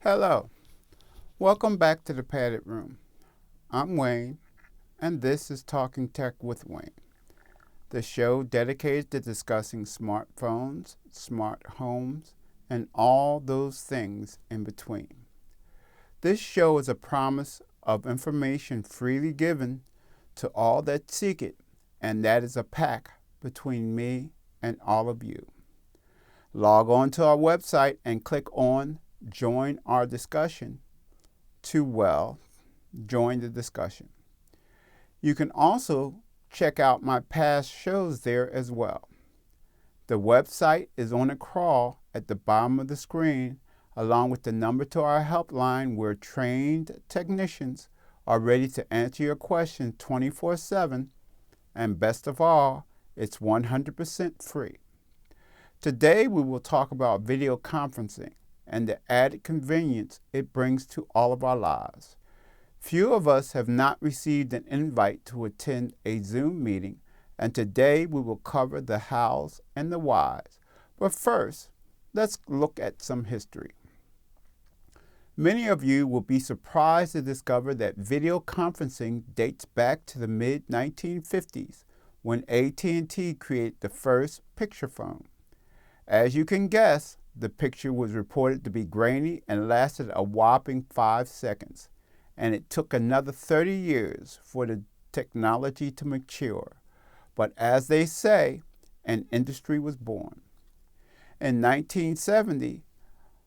Hello, welcome back to the Padded Room. I'm Wayne, and this is Talking Tech with Wayne, the show dedicated to discussing smartphones, smart homes, and all those things in between. This show is a promise of information freely given to all that seek it, and that is a pact between me and all of you. Log on to our website and click on Join Our Discussion to join the discussion. You can also check out my past shows there as well. The website is on a crawl at the bottom of the screen, along with the number to our helpline where trained technicians are ready to answer your questions 24/7, and best of all, it's 100% free. Today we will talk about video conferencing and the added convenience it brings to all of our lives. Few of us have not received an invite to attend a Zoom meeting, and today we will cover the hows and the whys. But first, let's look at some history. Many of you will be surprised to discover that video conferencing dates back to the mid-1950s when AT&T created the first picture phone. As you can guess, the picture was reported to be grainy and lasted a whopping 5 seconds, and it took another 30 years for the technology to mature. But as they say, an industry was born. In 1970,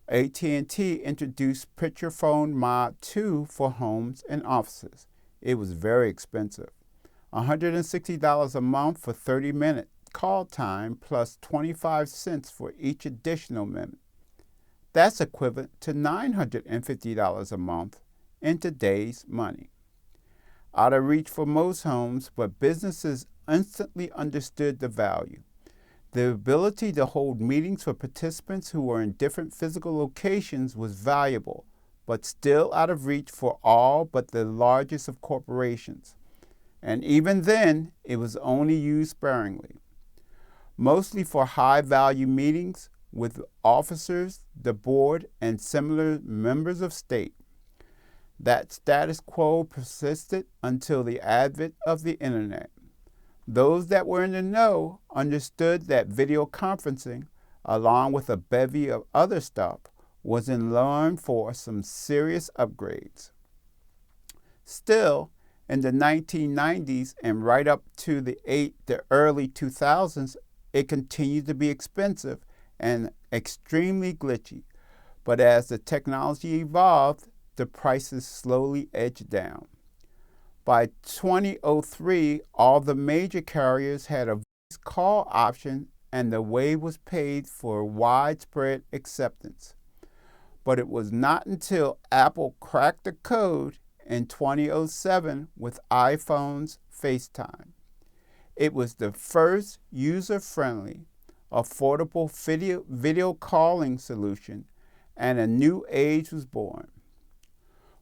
AT&T introduced Picture Phone Mod 2 for homes and offices. It was very expensive, $160 a month for 30-minute call time plus 25 cents for each additional minute. That's equivalent to $950 a month in today's money. Out of reach for most homes, but businesses instantly understood the value. The ability to hold meetings for participants who were in different physical locations was valuable, but still out of reach for all but the largest of corporations. And even then, it was only used sparingly. Mostly for high-value meetings with officers, the board, and similar members of state. That status quo persisted until the advent of the internet. Those that were in the know understood that video conferencing, along with a bevy of other stuff, was in line for some serious upgrades. Still, in the 1990s and right up to the early 2000s, it continued to be expensive and extremely glitchy. But as the technology evolved, the prices slowly edged down. By 2003, all the major carriers had a voice call option, and the way was paid for widespread acceptance. But it was not until Apple cracked the code in 2007 with iPhone's FaceTime. It was the first user-friendly, affordable video calling solution, and a new age was born.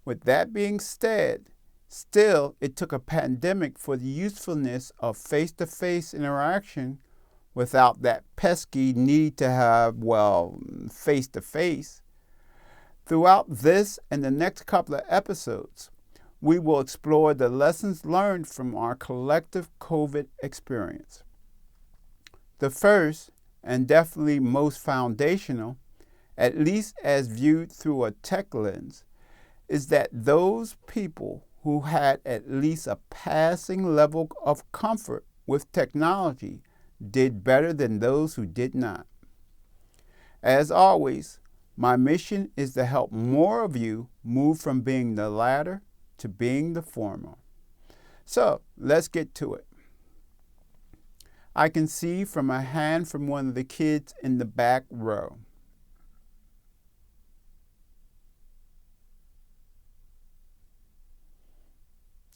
With that being said, still, it took a pandemic for the usefulness of face-to-face interaction without that pesky need to have, face-to-face. Throughout this and the next couple of episodes, we will explore the lessons learned from our collective COVID experience. The first, and definitely most foundational, at least as viewed through a tech lens, is that those people who had at least a passing level of comfort with technology did better than those who did not. As always, my mission is to help more of you move from being the latter to being the former. So let's get to it. I can see from a hand from one of the kids in the back row.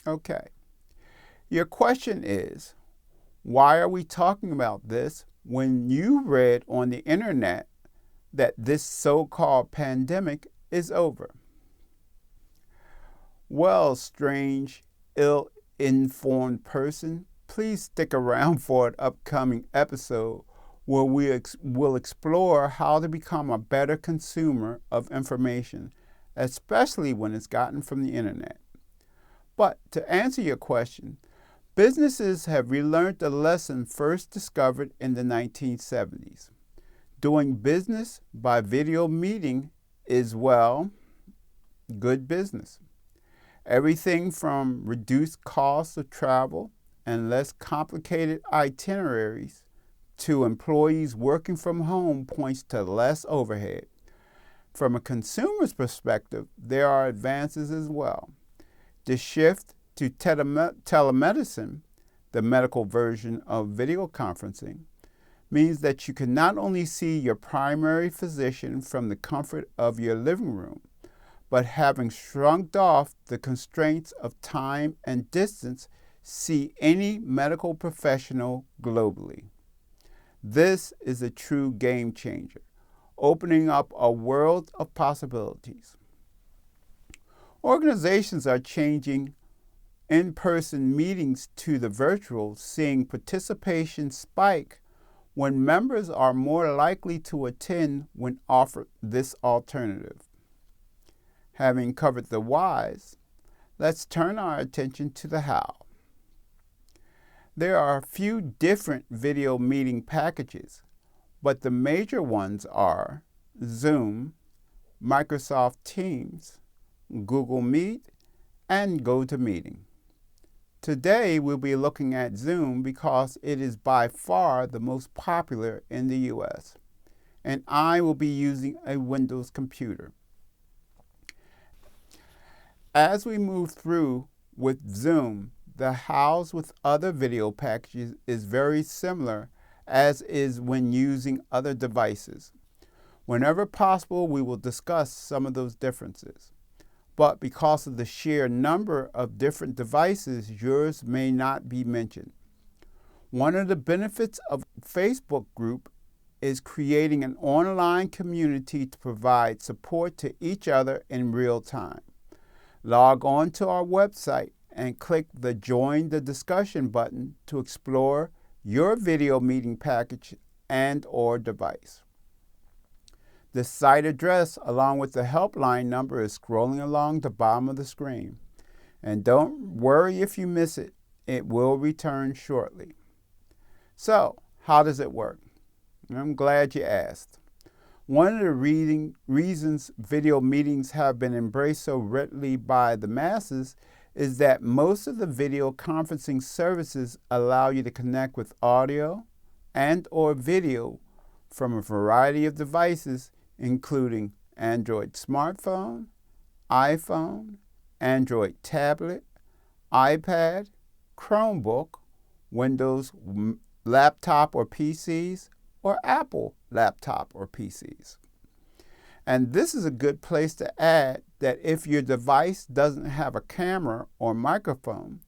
Okay. Your question is, why are we talking about this when you read on the internet that this so-called pandemic is over? Well, strange, ill-informed person, please stick around for an upcoming episode where we will explore how to become a better consumer of information especially when it's gotten from the internet. But to answer your question, businesses have relearned the lesson first discovered in the 1970s. Doing business by video meeting is, well, good business. Everything from reduced costs of travel and less complicated itineraries to employees working from home points to less overhead. From a consumer's perspective, there are advances as well. The shift to telemedicine, the medical version of video conferencing, means that you can not only see your primary physician from the comfort of your living room, but having shrugged off the constraints of time and distance, see any medical professional globally. This is a true game changer, opening up a world of possibilities. Organizations are changing in-person meetings to the virtual, seeing participation spike when members are more likely to attend when offered this alternative. Having covered the whys, let's turn our attention to the how. There are a few different video meeting packages, but the major ones are Zoom, Microsoft Teams, Google Meet, and GoToMeeting. Today, we'll be looking at Zoom because it is by far the most popular in the US, and I will be using a Windows computer. As we move through with Zoom, the hows with other video packages is very similar as is when using other devices. Whenever possible, we will discuss some of those differences. But because of the sheer number of different devices, yours may not be mentioned. One of the benefits of a Facebook group is creating an online community to provide support to each other in real time. Log on to our website and click the Join the Discussion button to explore your video meeting package and/or device. The site address along with the helpline number is scrolling along the bottom of the screen. And don't worry if you miss it, it will return shortly. So, how does it work? I'm glad you asked. One of the reasons video meetings have been embraced so readily by the masses is that most of the video conferencing services allow you to connect with audio and/or video from a variety of devices, including Android smartphone, iPhone, Android tablet, iPad, Chromebook, Windows laptop or PCs, or Apple laptop or PCs. And this is a good place to add that if your device doesn't have a camera or microphone,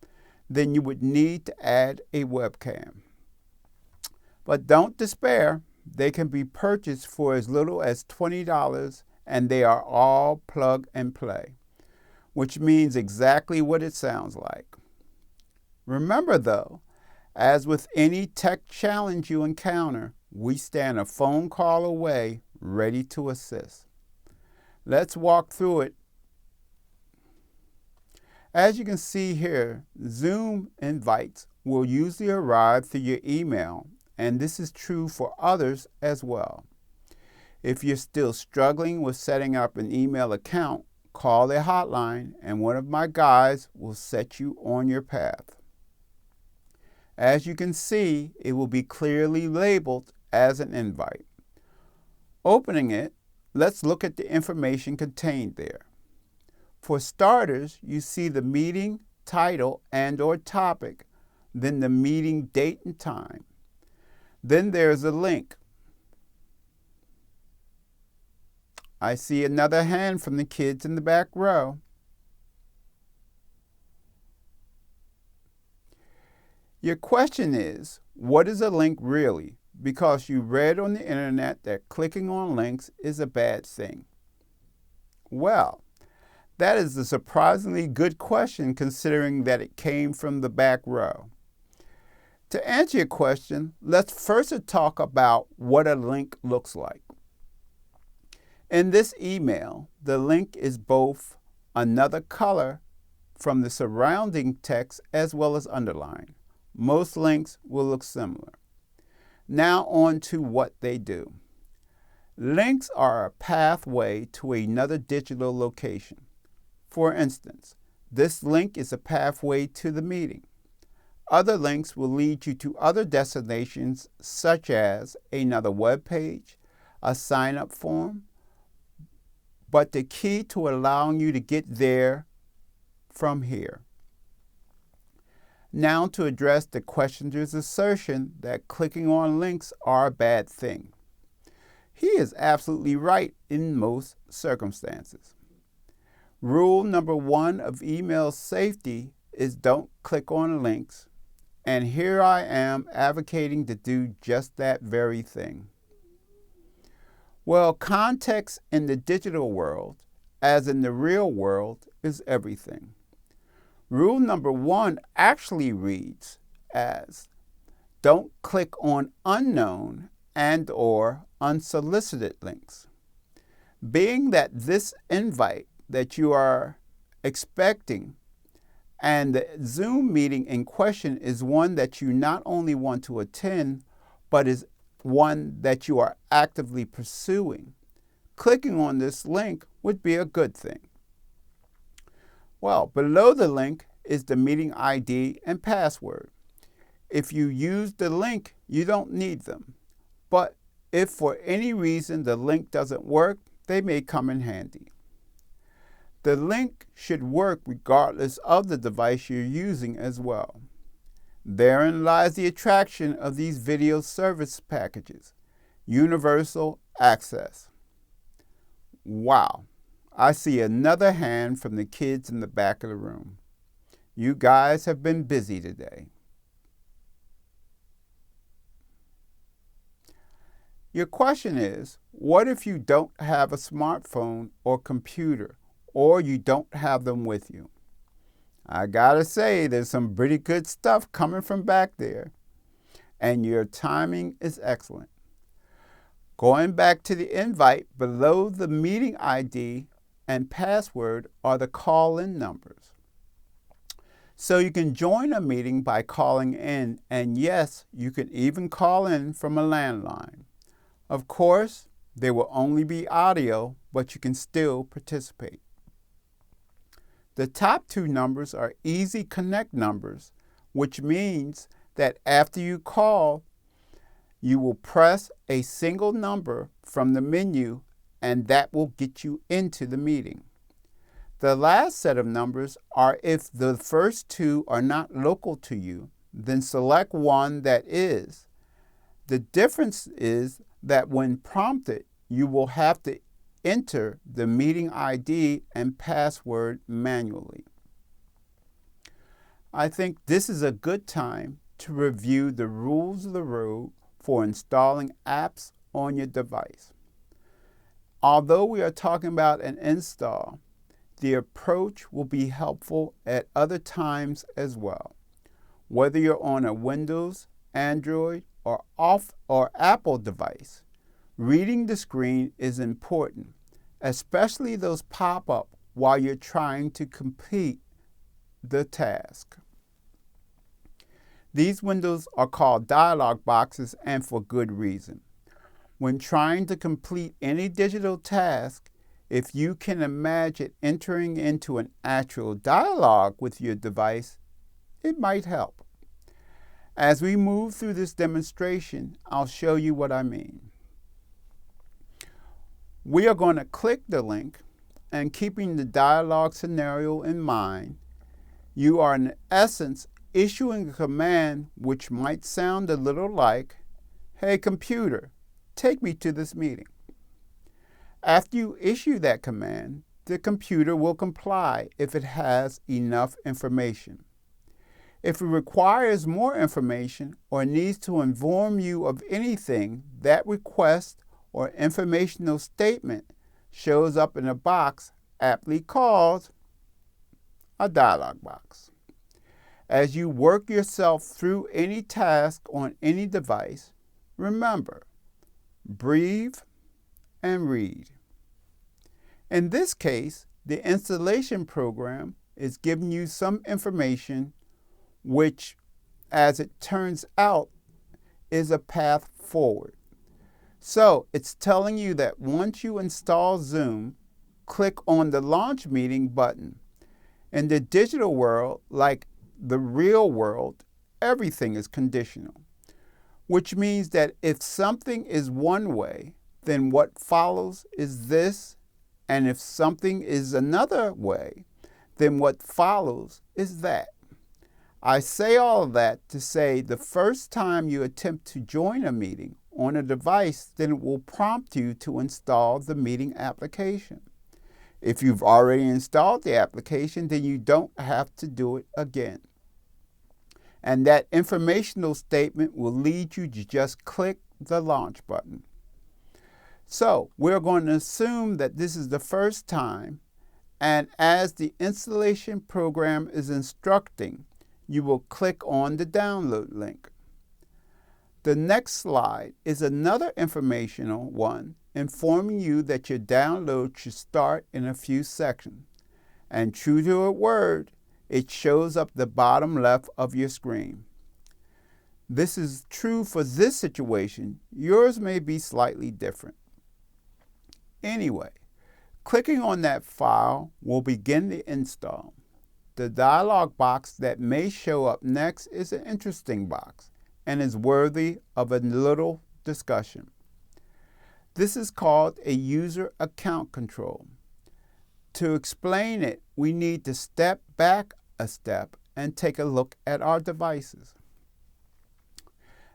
then you would need to add a webcam. But don't despair. They can be purchased for as little as $20, and they are all plug and play, which means exactly what it sounds like. Remember though, as with any tech challenge you encounter, we stand a phone call away, ready to assist. Let's walk through it. As you can see here, Zoom invites will usually arrive through your email, and this is true for others as well. If you're still struggling with setting up an email account, call their hotline and one of my guys will set you on your path. As you can see, it will be clearly labeled as an invite. Opening it, let's look at the information contained there. For starters, you see the meeting title and/or topic, then the meeting date and time. Then there's a link. I see another hand from the kids in the back row. Your question is, what is a link really? Because you read on the internet that clicking on links is a bad thing. Well, that is a surprisingly good question considering that it came from the back row. To answer your question, let's first talk about what a link looks like. In this email, the link is both another color from the surrounding text as well as underlined. Most links will look similar. Now on to what they do. Links are a pathway to another digital location. For instance, this link is a pathway to the meeting. Other links will lead you to other destinations such as another web page, a sign-up form, but the key to allowing you to get there from here. Now to address the questioner's assertion that clicking on links are a bad thing. He is absolutely right in most circumstances. Rule number 1 of email safety is don't click on links, and here I am advocating to do just that very thing. Well, context in the digital world, as in the real world, is everything. Rule number 1 actually reads as, don't click on unknown and/or unsolicited links. Being that this invite that you are expecting and the Zoom meeting in question is one that you not only want to attend, but is one that you are actively pursuing, clicking on this link would be a good thing. Well, below the link is the meeting ID and password. If you use the link, you don't need them. But if for any reason the link doesn't work, they may come in handy. The link should work regardless of the device you're using as well. Therein lies the attraction of these video service packages. Universal access. Wow, I see another hand from the kids in the back of the room. You guys have been busy today. Your question is, what if you don't have a smartphone or computer, or you don't have them with you? I gotta say, there's some pretty good stuff coming from back there, and your timing is excellent. Going back to the invite, below the meeting ID and password are the call-in numbers. So you can join a meeting by calling in, and yes, you can even call in from a landline. Of course, there will only be audio, but you can still participate. The top 2 numbers are Easy Connect numbers, which means that after you call, you will press a single number from the menu, and that will get you into the meeting. The last set of numbers are if the first 2 are not local to you, then select one that is. The difference is that when prompted, you will have to enter the meeting ID and password manually. I think this is a good time to review the rules of the road for installing apps on your device. Although we are talking about an install, the approach will be helpful at other times as well. Whether you're on a Windows, Android, or Apple device, reading the screen is important, especially those pop-up while you're trying to complete the task. These windows are called dialog boxes, and for good reason. When trying to complete any digital task, if you can imagine entering into an actual dialogue with your device, it might help. As we move through this demonstration, I'll show you what I mean. We are going to click the link, and keeping the dialogue scenario in mind, you are in essence issuing a command which might sound a little like, "Hey computer, take me to this meeting." After you issue that command, the computer will comply if it has enough information. If it requires more information or needs to inform you of anything, that request or informational statement shows up in a box aptly called a dialog box. As you work yourself through any task on any device, remember, breathe and read. In this case, the installation program is giving you some information which, as it turns out, is a path forward. So it's telling you that once you install Zoom, click on the Launch Meeting button. In the digital world, like the real world, everything is conditional, which means that if something is one way, then what follows is this, and if something is another way, then what follows is that. I say all of that to say the first time you attempt to join a meeting on a device, then it will prompt you to install the meeting application. If you've already installed the application, then you don't have to do it again. And that informational statement will lead you to just click the launch button. So we're going to assume that this is the first time, and as the installation program is instructing, you will click on the download link. The next slide is another informational one, informing you that your download should start in a few seconds. And true to a word, it shows up the bottom left of your screen. This is true for this situation. Yours may be slightly different. Anyway, clicking on that file will begin the install. The dialog box that may show up next is an interesting box and is worthy of a little discussion. This is called a user account control. To explain it, we need to step back a step and take a look at our devices.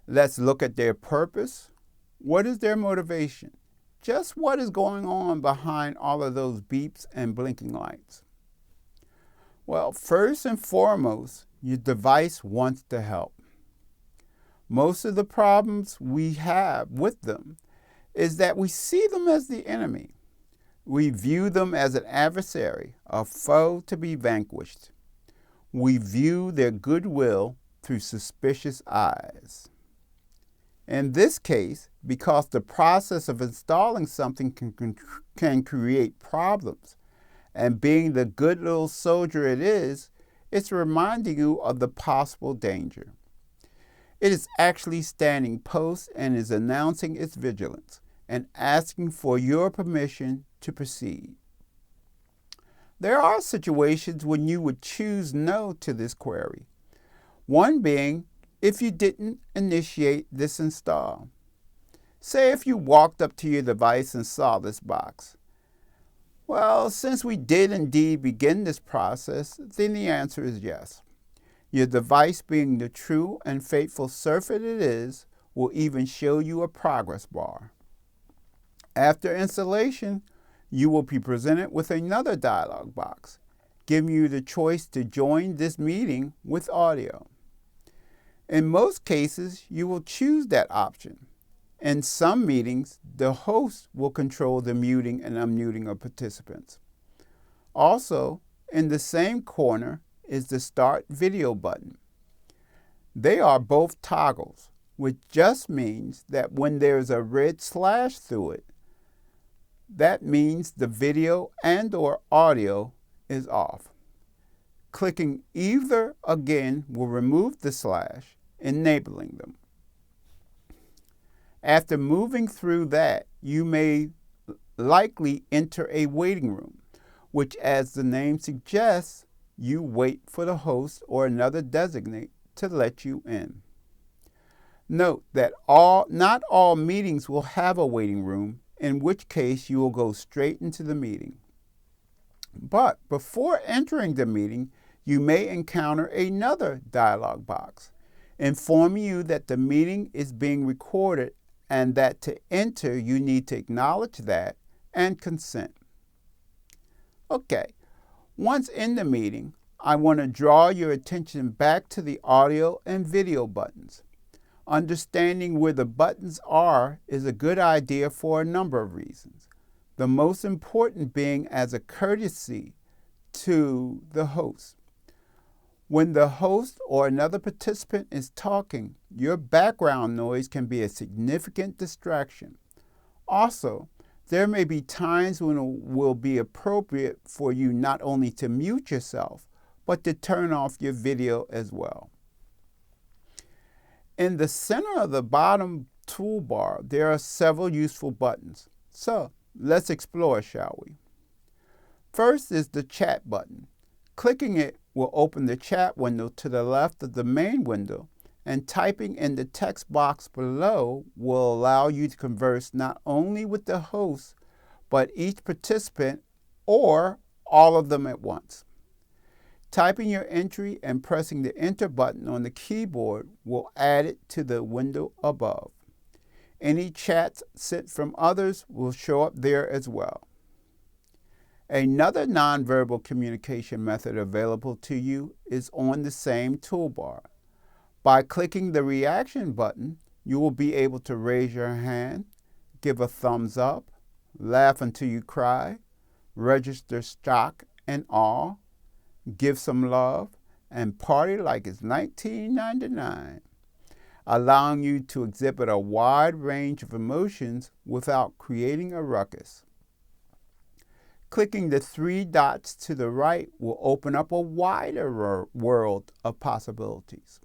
Let's look at their purpose. What is their motivation? Just what is going on behind all of those beeps and blinking lights? Well, first and foremost, your device wants to help. Most of the problems we have with them is that we see them as the enemy. We view them as an adversary, a foe to be vanquished. We view their goodwill through suspicious eyes. In this case, because the process of installing something can create problems, and being the good little soldier it is, it's reminding you of the possible danger. It is actually standing post and is announcing its vigilance and asking for your permission to proceed. There are situations when you would choose no to this query. One being if you didn't initiate this install. Say if you walked up to your device and saw this box. Well, since we did indeed begin this process, then the answer is yes. Your device, being the true and faithful servant it is, will even show you a progress bar. After installation, you will be presented with another dialog box, giving you the choice to join this meeting with audio. In most cases, you will choose that option. In some meetings, the host will control the muting and unmuting of participants. Also, in the same corner is the Start Video button. They are both toggles, which just means that when there's a red slash through it, that means the video and/or audio is off. Clicking either again will remove the slash, enabling them. After moving through that, you may likely enter a waiting room, which, as the name suggests, you wait for the host or another designate to let you in. Note that not all meetings will have a waiting room, in which case you will go straight into the meeting. But before entering the meeting, you may encounter another dialog box informing you that the meeting is being recorded and that to enter you need to acknowledge that and consent. Okay, once in the meeting, I want to draw your attention back to the audio and video buttons. Understanding where the buttons are is a good idea for a number of reasons, the most important being as a courtesy to the host. When the host or another participant is talking, your background noise can be a significant distraction. Also, There may be times when it will be appropriate for you not only to mute yourself, but to turn off your video as well. In the center of the bottom toolbar, there are several useful buttons. So let's explore, shall we? First is the chat button. Clicking it will open the chat window to the left of the main window, and typing in the text box below will allow you to converse not only with the host, but each participant or all of them at once. Typing your entry and pressing the enter button on the keyboard will add it to the window above. Any chats sent from others will show up there as well. Another nonverbal communication method available to you is on the same toolbar. By clicking the reaction button, you will be able to raise your hand, give a thumbs up, laugh until you cry, register shock and awe, give some love, and party like it's 1999, allowing you to exhibit a wide range of emotions without creating a ruckus. Clicking the three dots to the right will open up a wider world of possibilities.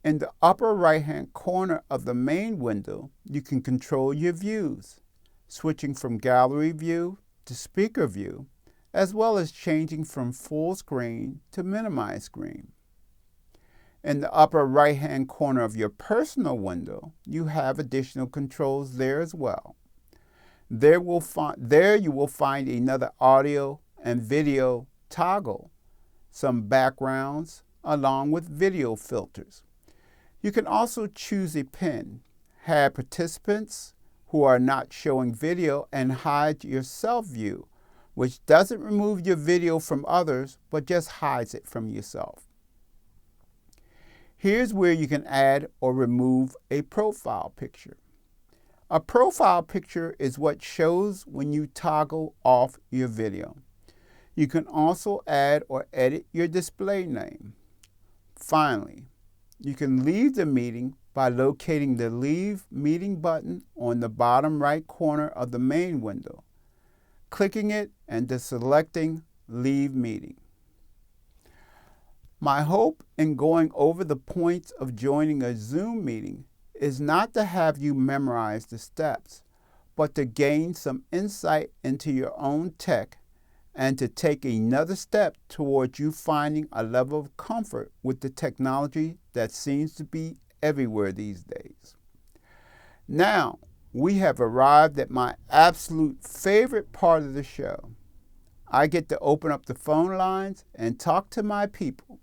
In the upper right-hand corner of the main window, you can control your views, switching from gallery view to speaker view, as well as changing from full screen to minimize screen. In the upper right-hand corner of your personal window, you have additional controls there as well. There you will find another audio and video toggle, some backgrounds, along with video filters. You can also choose a pin, have participants who are not showing video, and hide your self view, which doesn't remove your video from others, but just hides it from yourself. Here's where you can add or remove a profile picture. A profile picture is what shows when you toggle off your video. You can also add or edit your display name. Finally, you can leave the meeting by locating the Leave Meeting button on the bottom right corner of the main window, clicking it and then selecting Leave Meeting. My hope in going over the points of joining a Zoom meeting is not to have you memorize the steps, but to gain some insight into your own tech and to take another step towards you finding a level of comfort with the technology that seems to be everywhere these days. Now, we have arrived at my absolute favorite part of the show. I get to open up the phone lines and talk to my people.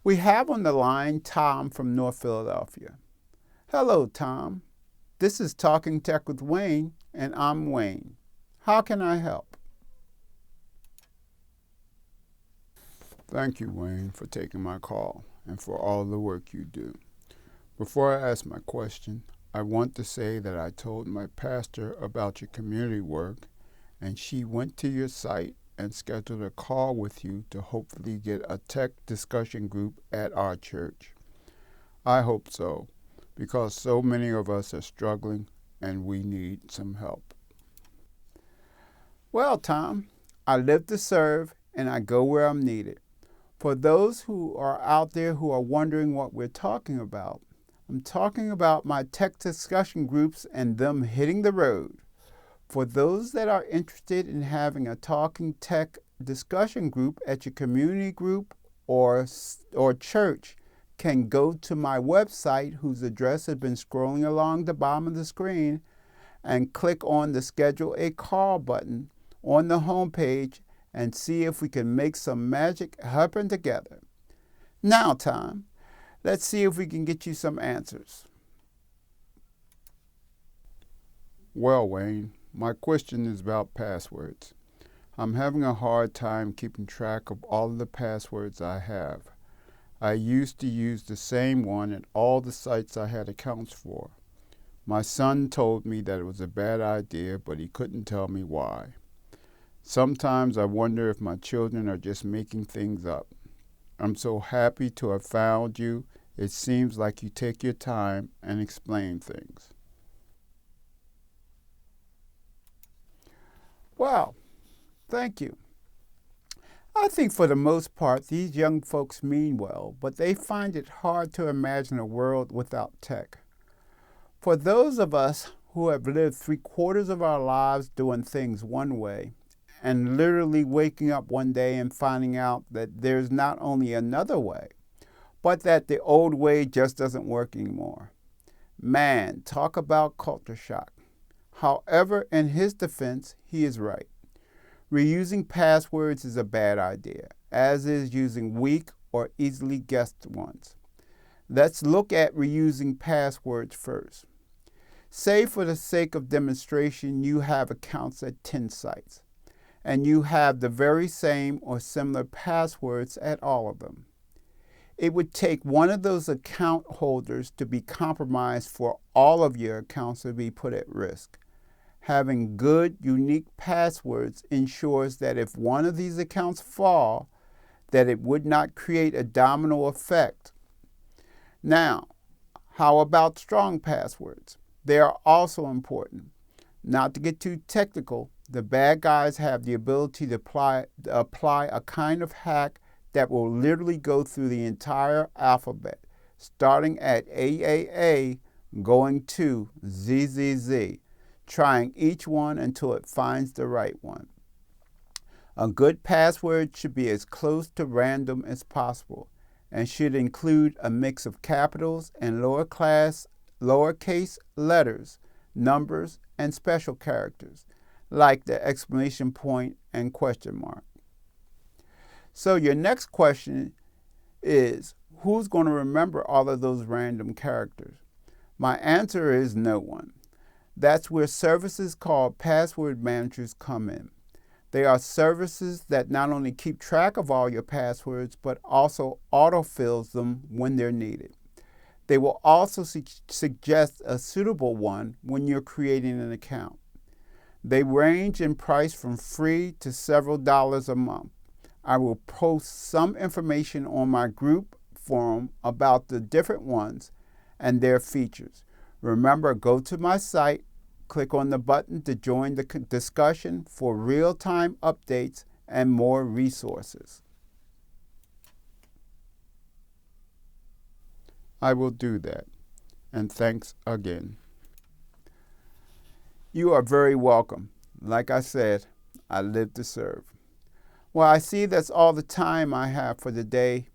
We have on the line Tom from North Philadelphia. Hello, Tom. This is Talking Tech with Wayne, and I'm Wayne. How can I help? Thank you, Wayne, for taking my call and for all the work you do. Before I ask my question, I want to say that I told my pastor about your community work, and she went to your site and scheduled a call with you to hopefully get a tech discussion group at our church. I hope so, because so many of us are struggling and we need some help. Well, Tom, I live to serve and I go where I'm needed. For those who are out there who are wondering what we're talking about, I'm talking about my tech discussion groups and them hitting the road. For those that are interested in having a Talking Tech discussion group at your community group or church, can go to my website, whose address has been scrolling along the bottom of the screen, and click on the Schedule a Call button on the homepage and see if we can make some magic happen together. Now, Tom, let's see if we can get you some answers. Well, Wayne, my question is about passwords. I'm having a hard time keeping track of all of the passwords I have. I used to use the same one at all the sites I had accounts for. My son told me that it was a bad idea, but he couldn't tell me why. Sometimes I wonder if my children are just making things up. I'm so happy to have found you It seems like you take your time and explain things. Wow, thank you. I think for the most part, these young folks mean well, but they find it hard to imagine a world without tech. For those of us who have lived 3/4 of our lives doing things one way, and literally waking up one day and finding out that there's not only another way, but that the old way just doesn't work anymore. Man, talk about culture shock. However, in his defense, he is right. Reusing passwords is a bad idea, as is using weak or easily guessed ones. Let's look at reusing passwords first. Say for the sake of demonstration you have accounts at 10 sites, and you have the very same or similar passwords at all of them. It would take one of those account holders to be compromised for all of your accounts to be put at risk. Having good, unique passwords ensures that if one of these accounts fall, that it would not create a domino effect. Now, how about strong passwords? They are also important. Not to get too technical, the bad guys have the ability to apply a kind of hack that will literally go through the entire alphabet, starting at AAA, going to ZZZ, trying each one until it finds the right one. A good password should be as close to random as possible and should include a mix of capitals and lowercase letters, numbers, and special characters, like the exclamation point and question mark. So your next question is, who's going to remember all of those random characters? My answer is no one. That's where services called password managers come in. They are services that not only keep track of all your passwords, but also autofills them when they're needed. They will also suggest a suitable one when you're creating an account. They range in price from free to several dollars a month. I will post some information on my group forum about the different ones and their features. Remember, go to my site, click on the button to join the discussion for real-time updates and more resources. I will do that, and thanks again. You are very welcome. Like I said, I live to serve. Well, I see that's all the time I have for today.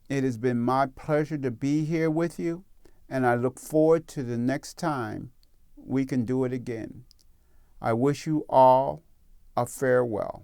It has been my pleasure to be here with you, and I look forward to the next time we can do it again. I wish you all a farewell.